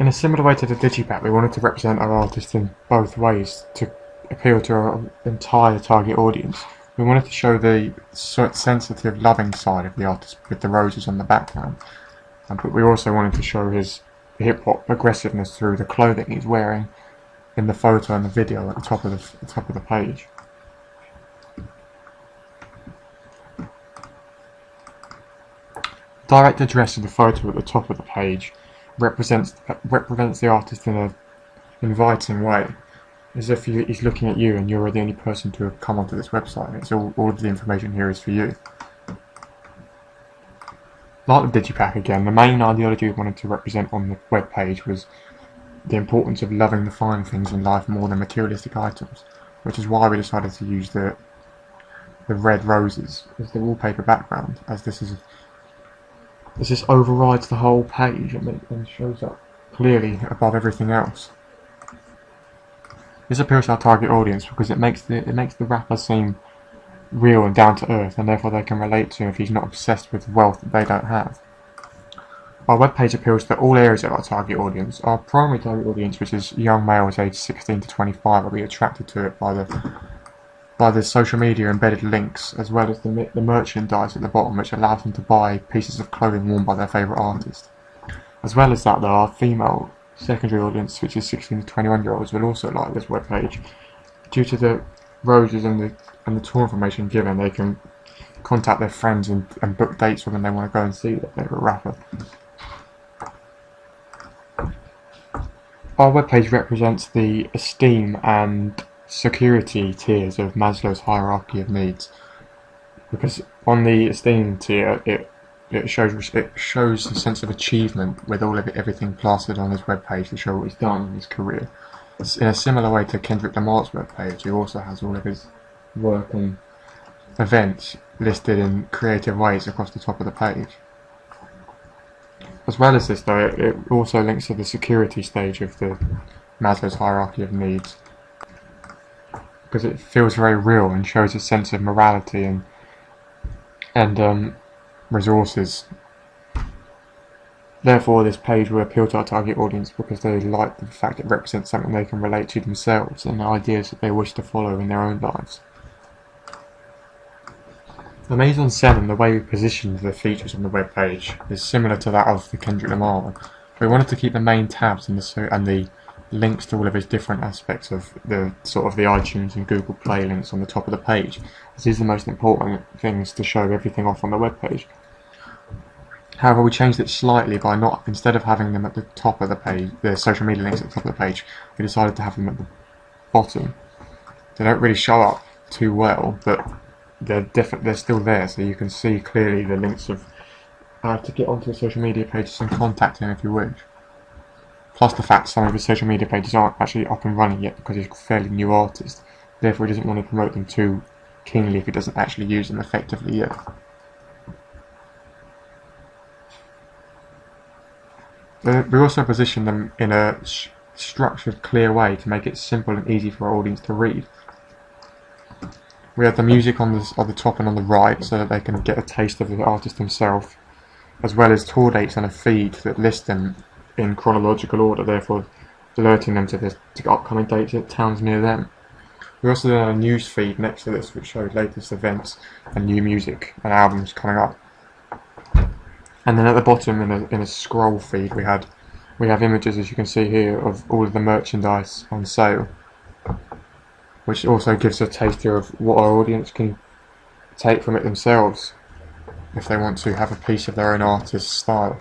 In a similar way to the digipack, we wanted to represent our artist in both ways to appeal to our entire target audience. We wanted to show the sensitive, loving side of the artist with the roses on the background, but we also wanted to show his hip-hop aggressiveness through the clothing he's wearing in the photo and the video at the top of the page. The direct address of the photo at the top of the page represents the artist in an inviting way, as if he's looking at you and you're the only person to have come onto this website. It's all of the information here is for you. Like the digipack again, the main ideology we wanted to represent on the web page was the importance of loving the fine things in life more than materialistic items, which is why we decided to use the red roses as the wallpaper background, as this overrides the whole page and shows up clearly above everything else. This appeals to our target audience because it makes the rapper seem real and down to earth, and therefore they can relate to him if he's not obsessed with wealth that they don't have. Our webpage appeals to all areas of our target audience. Our primary target audience, which is young males aged 16 to 25, will be attracted to it by the social media embedded links, as well as the merchandise at the bottom, which allows them to buy pieces of clothing worn by their favourite artist. As well as that, though, our female secondary audience, which is 16 to 21-year-olds, will also like this webpage. Due to the roses and the tour information given, they can contact their friends and book dates when they want to go and see their favourite rapper. Our webpage represents the esteem and security tiers of Maslow's hierarchy of needs, because on the esteem tier it shows a sense of achievement with everything plastered on his webpage to show what he's done in his career. In a similar way to Kendrick Lamar's webpage, who also has all of his work and events listed in creative ways across the top of the page. As well as this, though, it also links to the security stage of the Maslow's hierarchy of needs, because it feels very real and shows a sense of morality and resources. Therefore, this page will appeal to our target audience because they like the fact it represents something they can relate to themselves and the ideas that they wish to follow in their own lives. The mise en scène and the way we positioned the features on the web page is similar to that of the Kendrick Lamar one. We wanted to keep the main tabs and the links to all of his different aspects of the iTunes and Google Play links on the top of the page. These are the most important things to show everything off on the web page. However, we changed it slightly by instead of having them at the top of the page, the social media links at the top of the page, we decided to have them at the bottom. They don't really show up too well, but they're still there, so you can see clearly the links of how to get onto the social media pages and contact him if you wish. Plus the fact some of his social media pages aren't actually up and running yet because he's a fairly new artist, therefore he doesn't want to promote them too keenly if he doesn't actually use them effectively yet. We also position them in a structured, clear way to make it simple and easy for our audience to read. We have the music on the top and on the right so that they can get a taste of the artist himself, as well as tour dates and a feed that list them in chronological order, therefore alerting them to the upcoming dates at towns near them. We also have a news feed next to this which shows latest events and new music and albums coming up. And then at the bottom in a scroll feed we have images, as you can see here, of all of the merchandise on sale, which also gives a taster of what our audience can take from it themselves if they want to have a piece of their own artist's style.